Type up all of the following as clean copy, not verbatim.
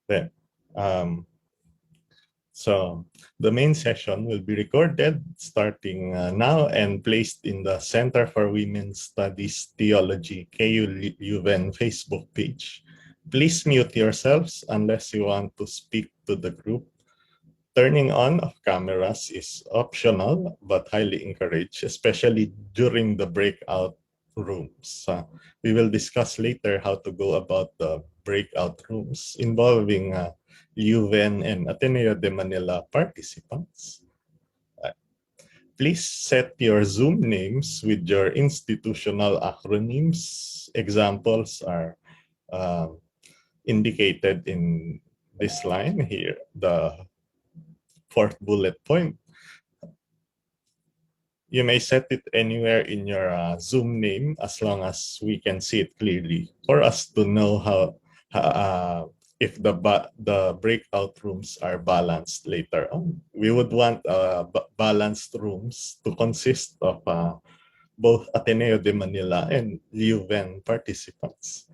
Then, so the main session will be recorded starting now and placed in the Center for Women's Studies Theology KU Leuven Facebook page. Please mute yourselves unless you want to speak to the group. Turning on of cameras is optional but highly encouraged, especially during the breakout rooms. We will discuss later how to go about the breakout rooms involving Leuven and Ateneo de Manila participants. Please set your Zoom names with your institutional acronyms. Examples are indicated in this line here, the fourth bullet point. You may set it anywhere in your Zoom name as long as we can see it clearly for us to know if the breakout rooms are balanced later on. We would want balanced rooms to consist of both Ateneo de Manila and Leuven participants.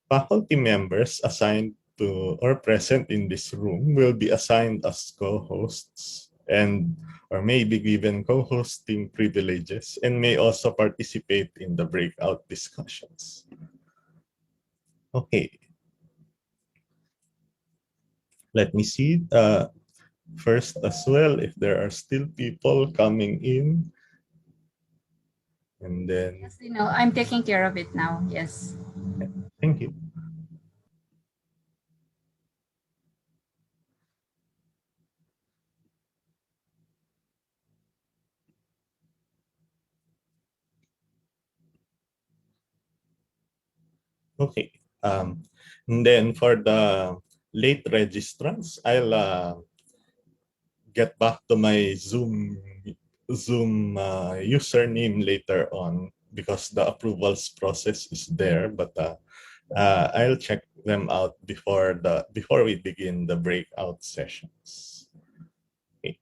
Faculty members assigned to or present in this room will be assigned as co-hosts and or may be given co-hosting privileges and may also participate in the breakout discussions. Okay. Let me see first as well if there are still people coming in. And then... Yes, you know, I'm taking care of it now. Yes. Thank you. Okay. And then for the late registrants, I'll get back to my Zoom username later on because the approvals process is there, but I'll check them out before we begin the breakout sessions. Okay.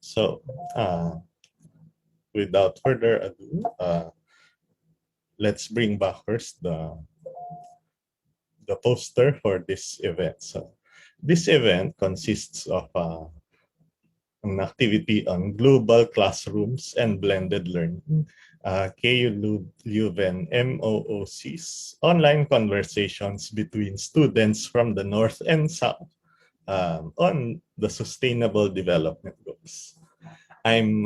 So without further ado, let's bring back first the poster for this event. So this event consists of an activity on global classrooms and blended learning, KU Leuven MOOCs, online conversations between students from the North and South on the Sustainable Development Goals. I'm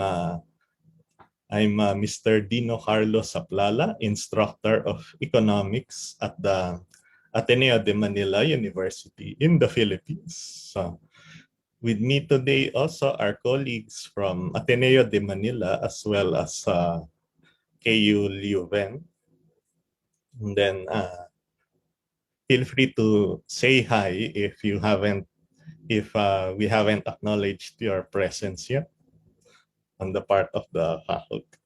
Mr. Dino Carlo Saplala, instructor of economics at the Ateneo de Manila University in the Philippines. So, with me today also are colleagues from Ateneo de Manila as well as KU Leuven. And then feel free to say hi if we haven't acknowledged your presence yet on the part of the faculty.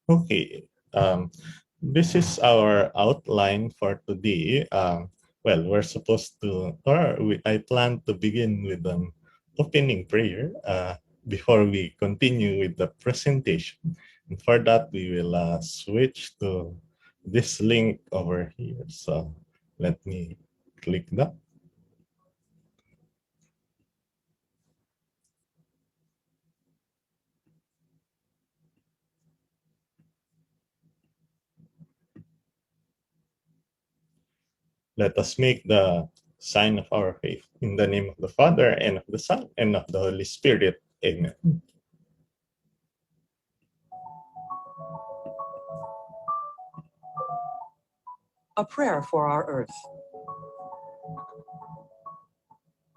Okay, this is our outline for today. Well, we're supposed to, I plan to begin with an opening prayer before we continue with the presentation. And for that, we will switch to this link over here. So let me click that. Let us make the sign of our faith in the name of the Father and of the Son and of the Holy Spirit. Amen. A prayer for our earth.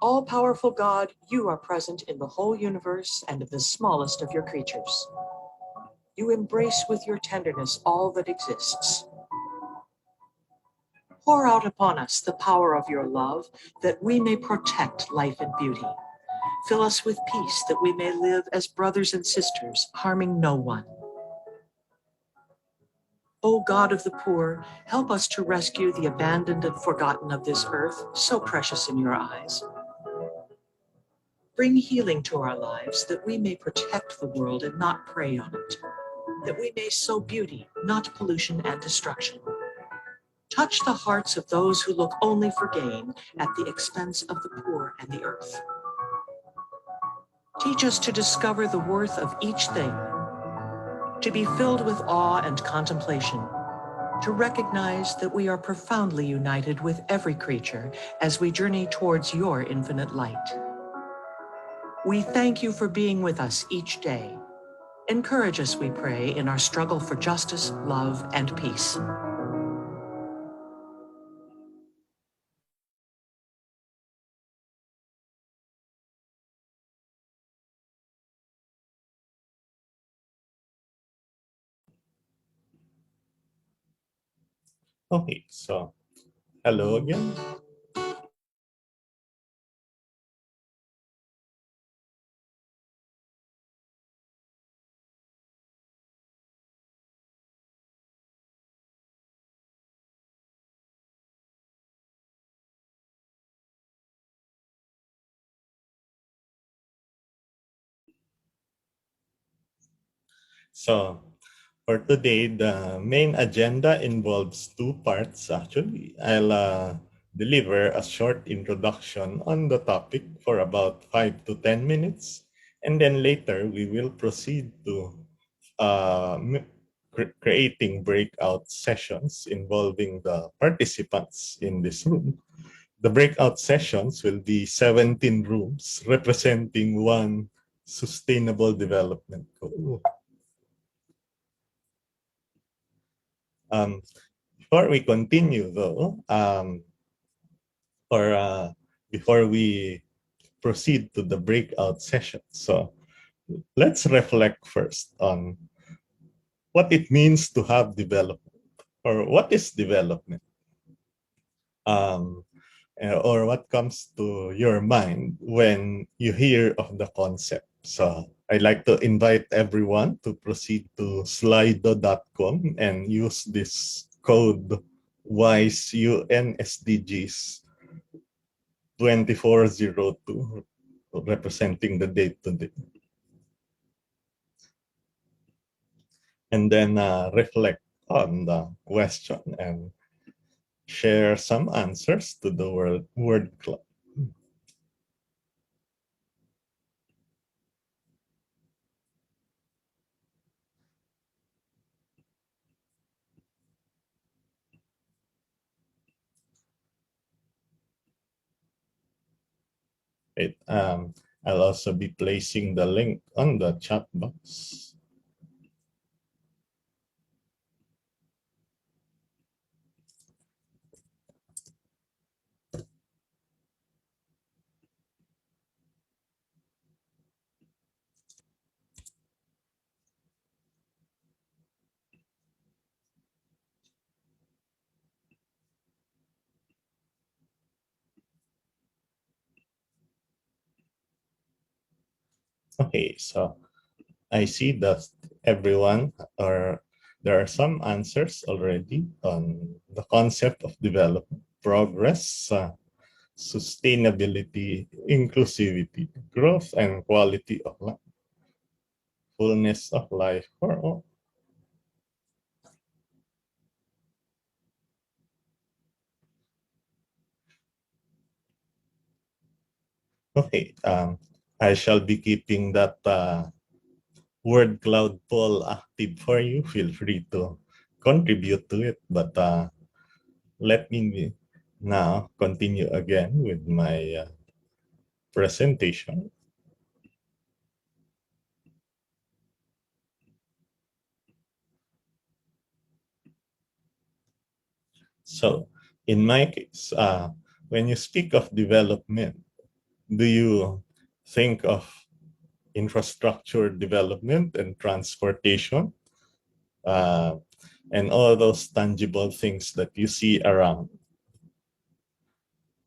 All-powerful God, you are present in the whole universe and in the smallest of your creatures. You embrace with your tenderness all that exists. Pour out upon us the power of your love, that we may protect life and beauty. Fill us with peace, that we may live as brothers and sisters, harming no one. O God of the poor, help us to rescue the abandoned and forgotten of this earth, so precious in your eyes. Bring healing to our lives that we may protect the world and not prey on it, that we may sow beauty, not pollution and destruction. Touch the hearts of those who look only for gain at the expense of the poor and the earth. Teach us to discover the worth of each thing, to be filled with awe and contemplation, to recognize that we are profoundly united with every creature as we journey towards your infinite light. We thank you for being with us each day. Encourage us, we pray, in our struggle for justice, love, and peace. Okay, so hello again. So for today, the main agenda involves two parts actually. I'll deliver a short introduction on the topic for about 5 to 10 minutes. And then later we will proceed to creating breakout sessions involving the participants in this room. The breakout sessions will be 17 rooms representing one sustainable development goal. Um, Before we continue, though, or before we proceed to the breakout session, so let's reflect first on what it means to have development, or what is development, um, or what comes to your mind when you hear of the concept. So I'd like to invite everyone to proceed to slido.com and use this code WISE UNSDGs 2402 representing the date today. And then reflect on the question and share some answers to the word cloud. Right. I'll also be placing the link on the chat box. Okay, so I see that everyone, or there are some answers already on the concept of development, progress, sustainability, inclusivity, growth, and quality of life, fullness of life for all. Okay, I shall be keeping that word cloud poll active for you. Feel free to contribute to it, but let me now continue again with my presentation. So, in my case, when you speak of development, do you think of infrastructure development and transportation, uh, and all those tangible things that you see around?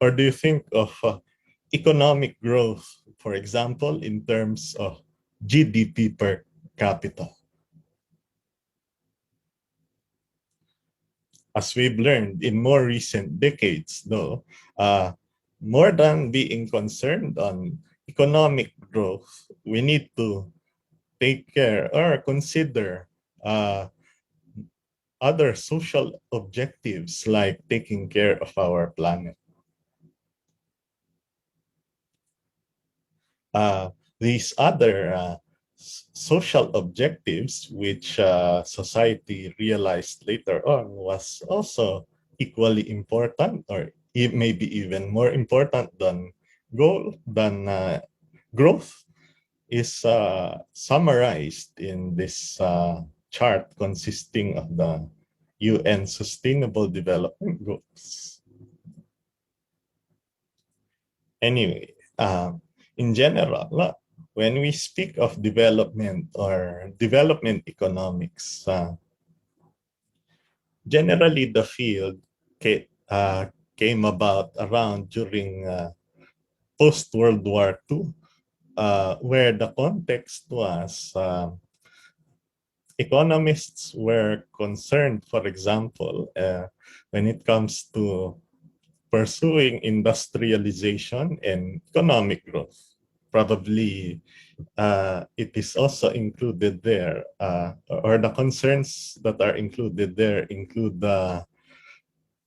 Or do you think of economic growth, for example, in terms of GDP per capita? As we've learned in more recent decades, though, more than being concerned on economic growth, we need to take care or consider other social objectives like taking care of our planet. These other social objectives, which society realized later on, was also equally important, or maybe even more important than growth, is summarized in this chart consisting of the UN Sustainable Development Goals. Anyway, in general, when we speak of development or development economics, generally the field came about around during post-World War II, where the context was economists were concerned, for example, when it comes to pursuing industrialization and economic growth. Probably it is also included there, or the concerns that are included there include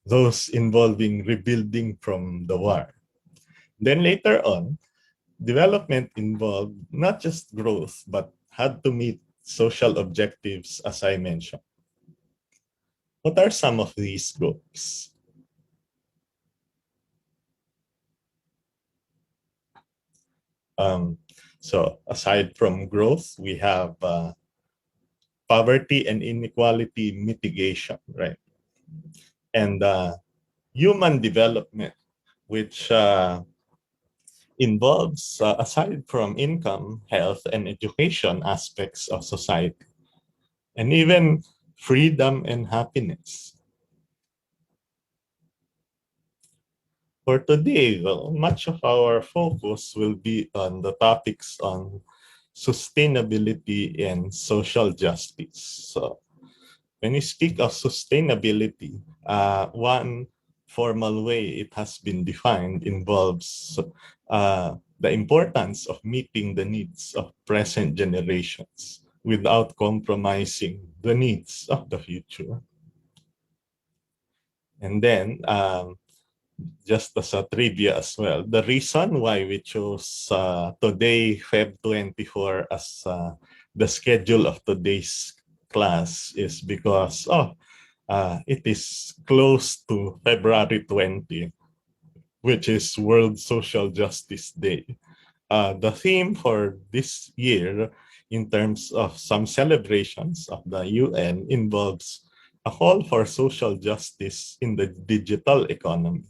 those involving rebuilding from the war. Then later on, development involved not just growth, but had to meet social objectives, as I mentioned. What are some of these goals? So aside from growth, we have poverty and inequality mitigation, right? And human development, which involves, aside from income, health, and education aspects of society, and even freedom and happiness. For today, well, much of our focus will be on the topics on sustainability and social justice. So when we speak of sustainability, one formal way it has been defined involves the importance of meeting the needs of present generations without compromising the needs of the future. And then, just as a trivia as well, the reason why we chose today, Feb 24, as the schedule of today's class is because it is close to February 20, which is World Social Justice Day. The theme for this year, in terms of some celebrations of the UN, involves a call for social justice in the digital economy.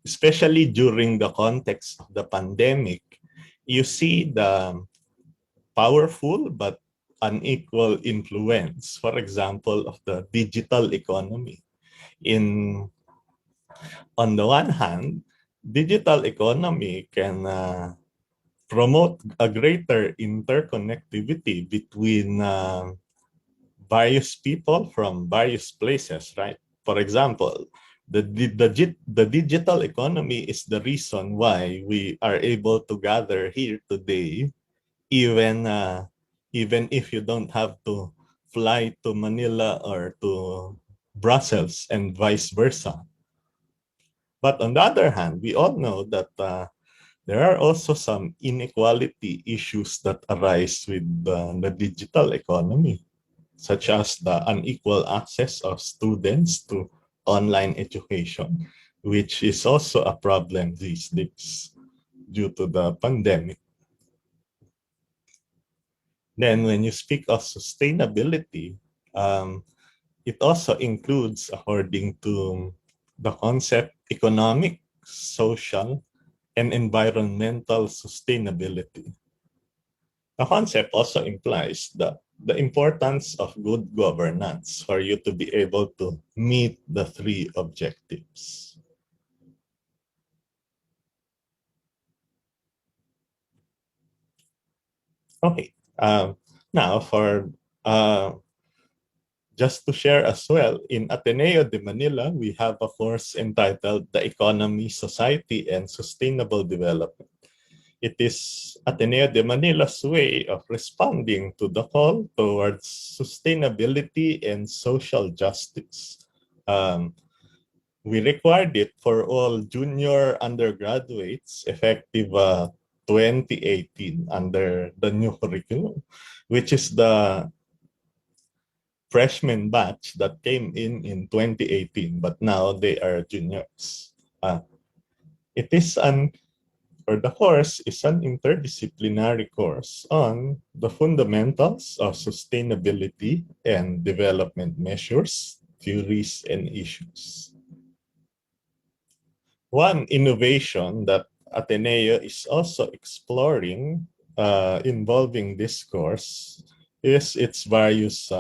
Especially during the context of the pandemic, you see the powerful but unequal influence, for example, of the digital economy. On the one hand, digital economy can promote a greater interconnectivity between various people from various places, right? For example, the digital economy is the reason why we are able to gather here today, even even if you don't have to fly to Manila or to Brussels and vice versa. But on the other hand, we all know that there are also some inequality issues that arise with the digital economy, such as the unequal access of students to online education, which is also a problem these days due to the pandemic. Then when you speak of sustainability, it also includes, according to the concept, economic, social, and environmental sustainability. The concept also implies the importance of good governance for you to be able to meet the three objectives. Okay, now for just to share as well, in Ateneo de Manila, we have a course entitled The Economy, Society, and Sustainable Development. It is Ateneo de Manila's way of responding to the call towards sustainability and social justice. We required it for all junior undergraduates effective 2018 under the new curriculum, which is the freshman batch that came in 2018, but now they are juniors. It is the course is an interdisciplinary course on the fundamentals of sustainability and development measures, theories, and issues. One innovation that Ateneo is also exploring involving this course is its various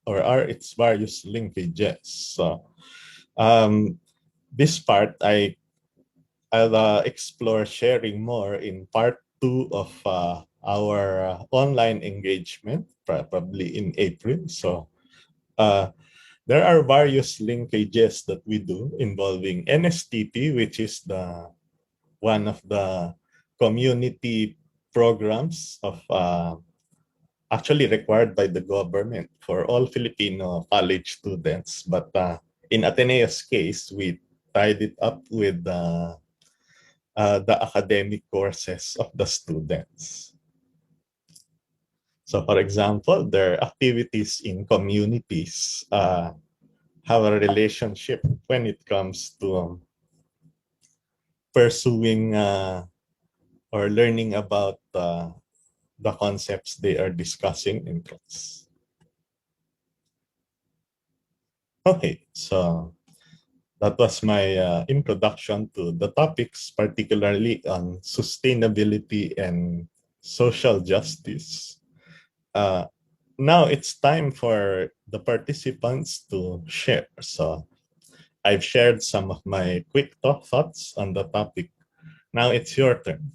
its various linkages. So this part I'll explore sharing more in part 2 of our online engagement, probably in April. So there are various linkages that we do involving NSTP, which is one of the community programs of actually required by the government for all Filipino college students. But in Ateneo's case, we tied it up with the academic courses of the students. So for example, their activities in communities have a relationship when it comes to pursuing or learning about the concepts they are discussing in class. Okay, so that was my introduction to the topics, particularly on sustainability and social justice. Now it's time for the participants to share. So I've shared some of my quick thoughts on the topic. Now it's your turn.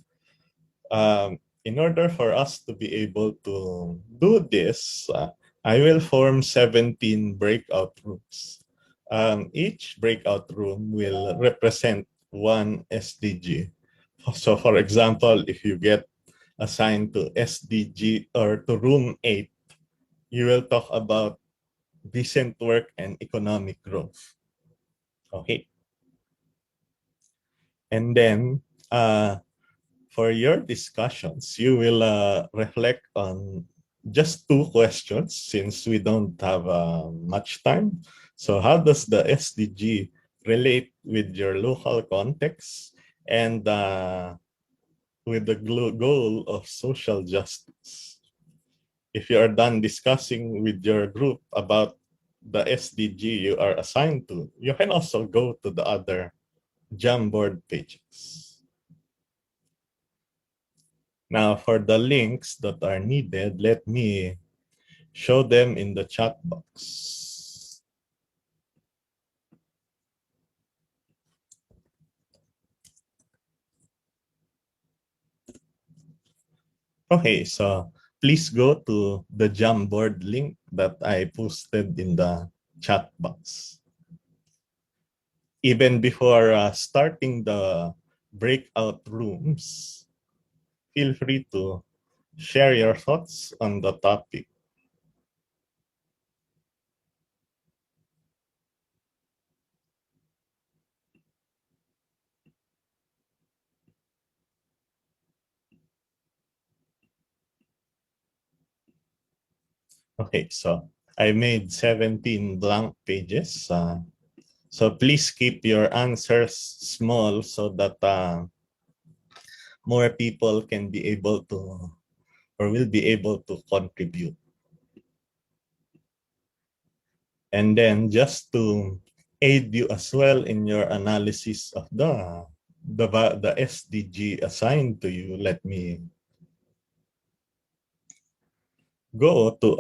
In order for us to be able to do this, I will form 17 breakout rooms. Each breakout room will represent one SDG. So for example, if you get assigned to SDG or to room 8, you will talk about decent work and economic growth. Okay. And then for your discussions, you will reflect on just 2 questions since we don't have much time. So how does the SDG relate with your local context and with the goal of social justice? If you are done discussing with your group about the SDG you are assigned to, you can also go to the other Jamboard pages. Now, for the links that are needed, let me show them in the chat box. Okay, so please go to the Jamboard link that I posted in the chat box. Even before starting the breakout rooms, feel free to share your thoughts on the topic. Okay, so I made 17 blank pages. So please keep your answers small so that more people can be able to or will be able to contribute. And then just to aid you as well in your analysis of the SDG assigned to you, let me go to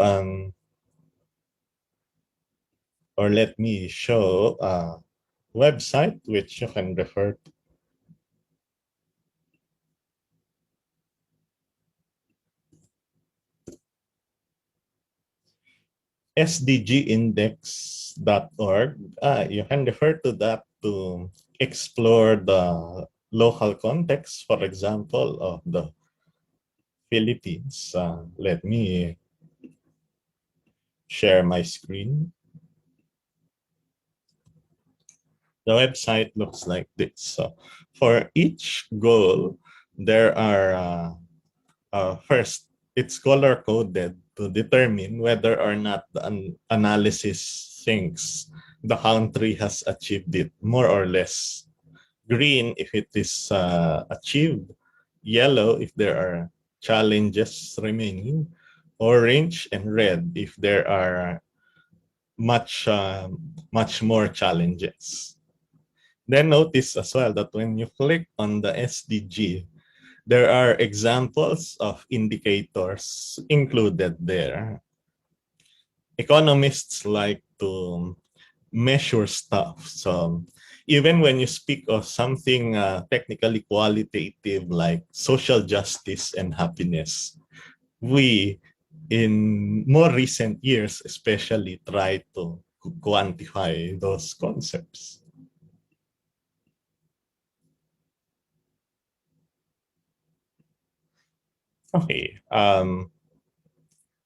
or let me show a website which you can refer to. sdgindex.org. You can refer to that to explore the local context, for example, of the Philippines. Let me share my screen. The website looks like this. So for each goal, there are first, it's color coded to determine whether or not the analysis thinks the country has achieved it, more or less. Green if it is achieved, yellow if there are challenges remaining, orange and red if there are much more challenges. Then notice as well that when you click on the SDG, there are examples of indicators included there. Economists like to measure stuff. So even when you speak of something technically qualitative like social justice and happiness, we, in more recent years especially, try to quantify those concepts. Okay,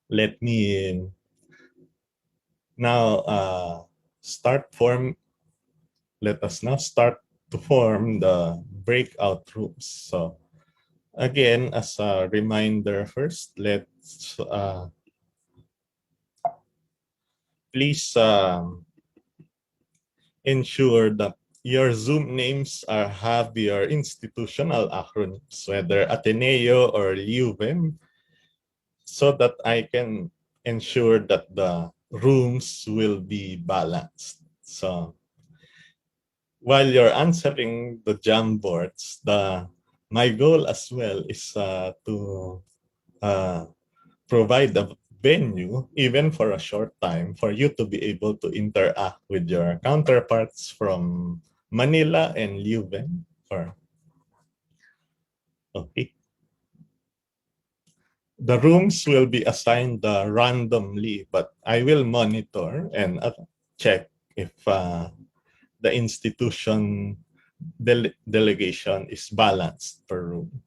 let me now let us now start to form the breakout rooms. So again, as a reminder first, let's please ensure that your Zoom names have your institutional acronyms, whether Ateneo or Leuven, so that I can ensure that the rooms will be balanced. So while you're answering the Jamboards, my goal as well is to uh, provide a venue, even for a short time, for you to be able to interact with your counterparts from Manila and Leuven. Okay. The rooms will be assigned randomly, but I will monitor and check if the institution delegation is balanced per room.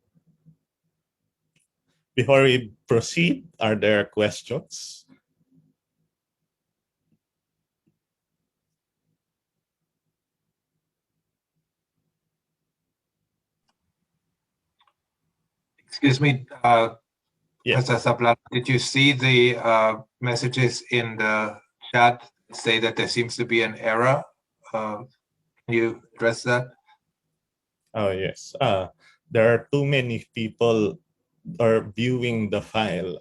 Before we proceed, are there questions? Excuse me, Yes. Professor Saplala, did you see the messages in the chat say that there seems to be an error? Can you address that? Oh, yes. There are too many people are viewing the file.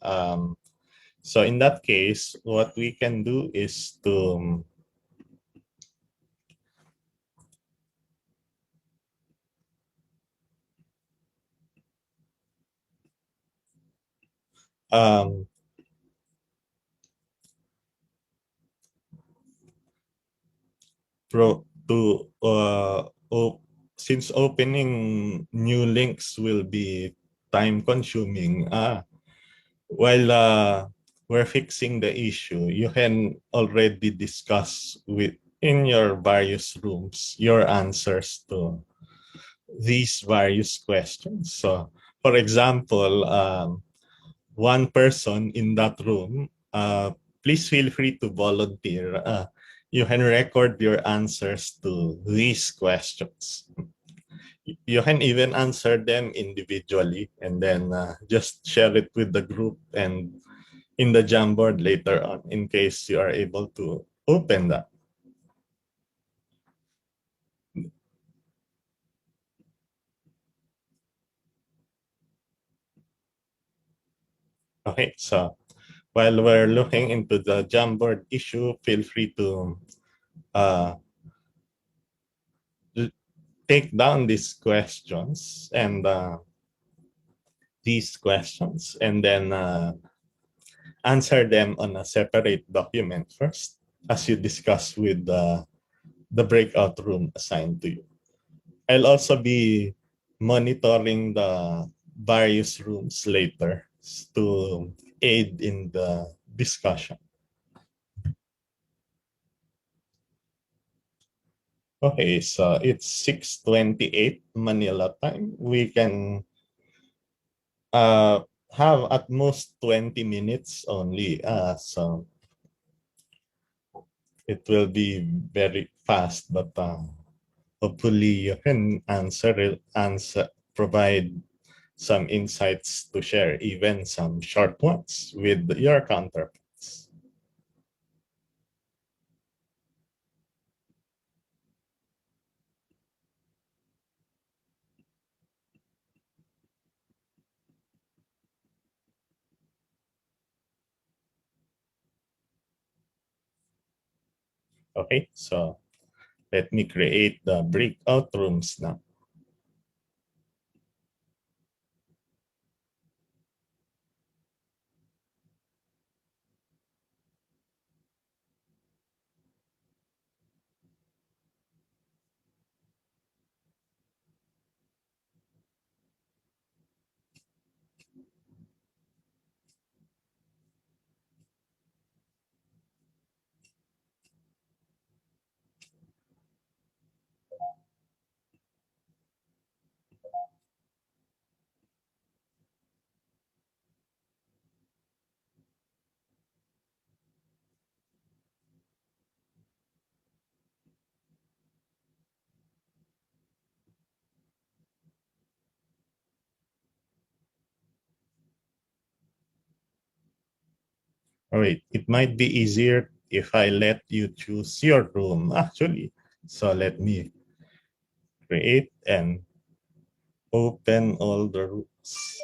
So in that case, what we can do is to um, since opening new links will be time consuming. While we're fixing the issue, you can already discuss in your various rooms your answers to these various questions. So, for example, one person in that room, please feel free to volunteer. You can record your answers to these questions. You can even answer them individually and then just share it with the group and in the Jamboard later on in case you are able to open that. Okay, so while we're looking into the Jamboard issue, feel free to uh, take down these questions and then answer them on a separate document first as you discuss with the breakout room assigned to you. I'll also be monitoring the various rooms later to aid in the discussion. Okay, so it's 6:28 Manila time. We can uh, have at most 20 minutes only. So it will be very fast, but hopefully you can provide some insights to share, even some short ones with your counterparts. Okay, so let me create the breakout rooms now. All right, it might be easier if I let you choose your room, actually. So let me create and open all the rooms.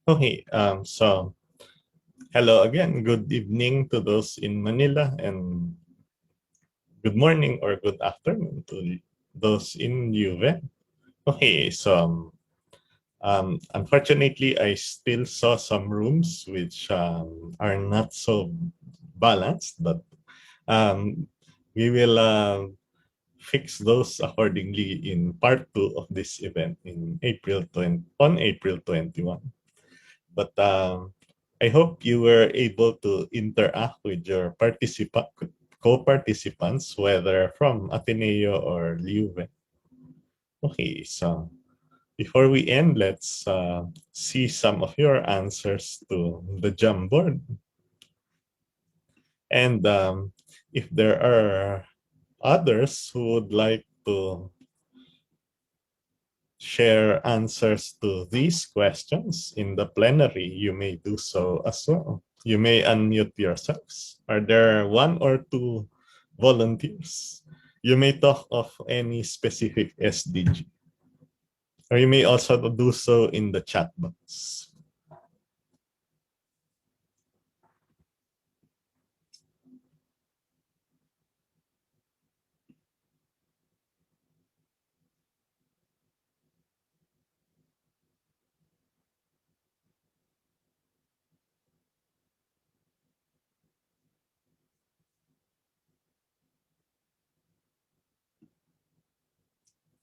Okay, so hello again. Good evening to those in Manila, and good morning or good afternoon to those in Leuven. Okay, so unfortunately, I still saw some rooms which are not so balanced, but um, we will fix those accordingly in part 2 of this event in April 21. But I hope you were able to interact with your co-participants, whether from Ateneo or Leuven. Okay, so before we end, let's see some of your answers to the Jamboard. And if there are others who would like to share answers to these questions in the plenary, you may do so as well. You may unmute yourselves. Are there one or two volunteers? You may talk of any specific SDG. Or you may also do so in the chat box.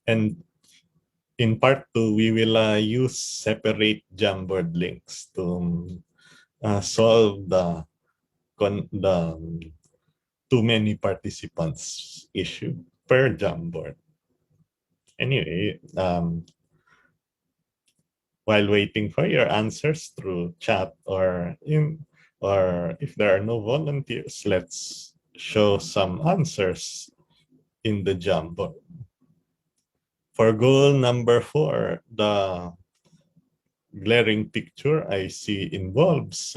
And in part 2, we will use separate Jamboard links to solve the too many participants issue per Jamboard. Anyway, while waiting for your answers through chat or if there are no volunteers, let's show some answers in the Jamboard. For goal number 4, the glaring picture I see involves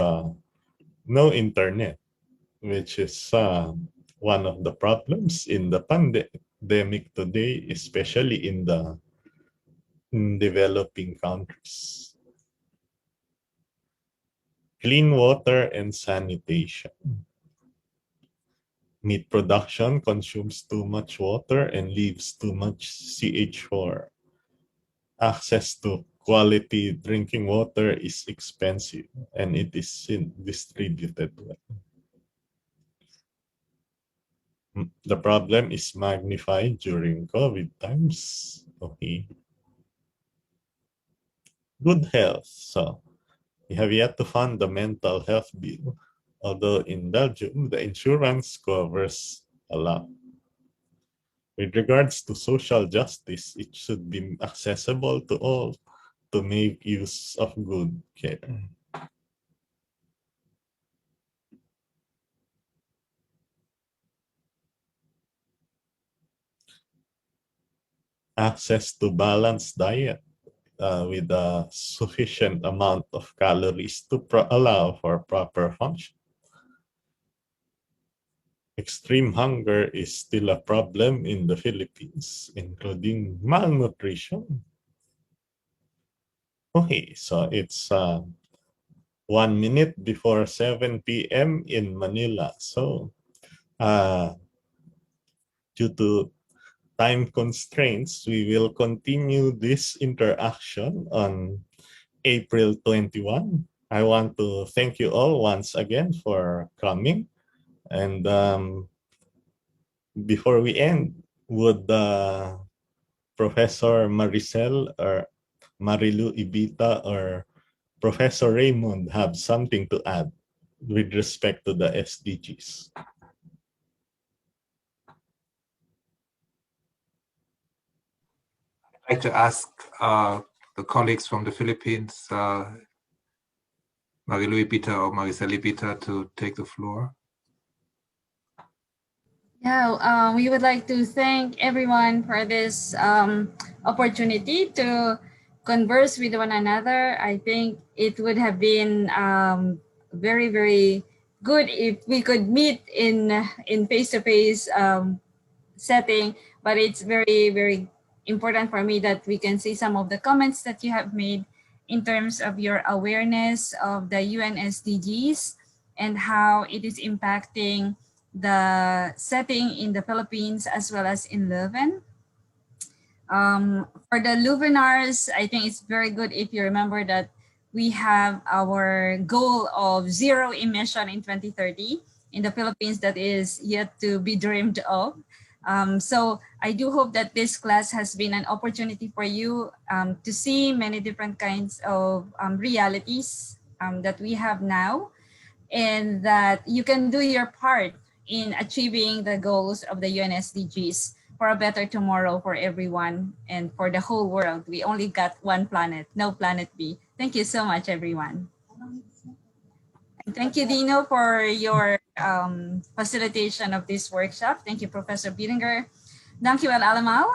no internet, which is one of the problems in the pandemic today, especially in the developing countries. Clean water and sanitation. Meat production consumes too much water and leaves too much CH4. Access to quality drinking water is expensive and it is distributed well. The problem is magnified during COVID times. Okay. Good health. So we have yet to fund the mental health bill, although in Belgium, the insurance covers a lot. With regards to social justice, it should be accessible to all to make use of good care. Access to balanced diet with a sufficient amount of calories to allow for proper function. Extreme hunger is still a problem in the Philippines, including malnutrition. Okay, so it's 1 minute before 7 p.m. in Manila. So due to time constraints, we will continue this interaction on April 21. I want to thank you all once again for coming. And before we end, would Professor Maricel or Marilu Ibita or Professor Raymond have something to add with respect to the SDGs? I'd like to ask the colleagues from the Philippines, Marilu Ibita or Maricel Ibita, to take the floor. Yeah, we would like to thank everyone for this opportunity to converse with one another. I think it would have been very, very good if we could meet in face-to-face setting, but it's very, very important for me that we can see some of the comments that you have made. in terms of your awareness of the UNSDGs and how it is impacting the setting in the Philippines as well as in Leuven. For the Leuveners, I think it's very good if you remember that we have our goal of zero emission in 2030 in the Philippines that is yet to be dreamed of. So I do hope that this class has been an opportunity for you to see many different kinds of realities that we have now, and that you can do your part in achieving the goals of the UNSDGs for a better tomorrow for everyone and for the whole world. We only got one planet, no planet B. Thank you so much, everyone. And thank you, Dino, for your facilitation of this workshop. Thank you, Professor Bieringer. Thank you, Alamal.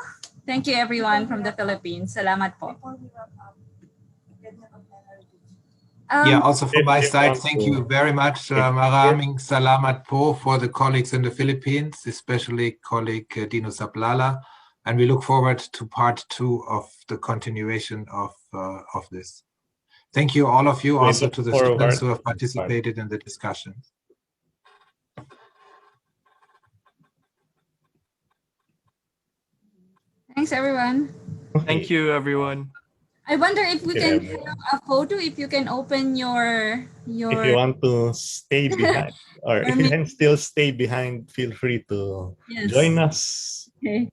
Thank you, everyone from the Philippines. Salamat po. Yeah, also from my If side, want thank to- you very much. Maraming salamat po for the colleagues in the Philippines, especially colleague Dino Saplala. And we look forward to part 2 of the continuation of this. Thank you, all of you, We also look to the forward students who to have participated in the discussion. Thanks, everyone. Thank you, everyone. I wonder if we Yeah, can have a photo, if you can open your If you want to stay behind, or if you can still stay behind, feel free to Yes. join us. Okay.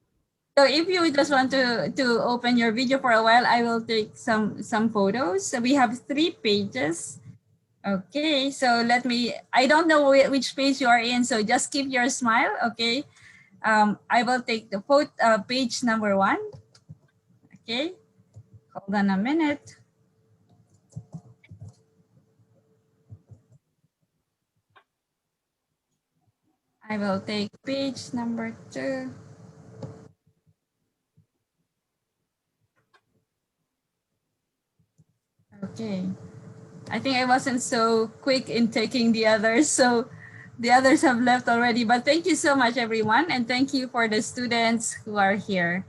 So if you just want to open your video for a while, I will take some photos. So we have 3 pages. Okay, so let me, I don't know which page you are in, so just keep your smile, okay? I will take the page number 1. Okay, hold on a minute. I will take page number 2. Okay. I think I wasn't so quick in taking the others, so the others have left already. But thank you so much, everyone, and thank you for the students who are here.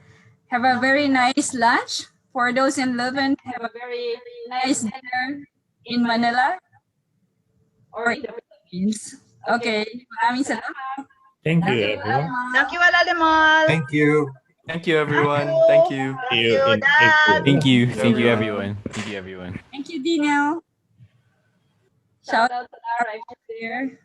Have a very nice lunch. For those in Leuven, have a very nice dinner in Manila or in the Philippines. Okay. Maraming salamat. Thank you, everyone. Thank you, Alamal. Thank you. Thank you, everyone. Thank you. See you in Dad. April. Thank you. Thank you, everyone. everyone. Thank you, everyone. Thank you, Dino. Shout out to Lara if you're there.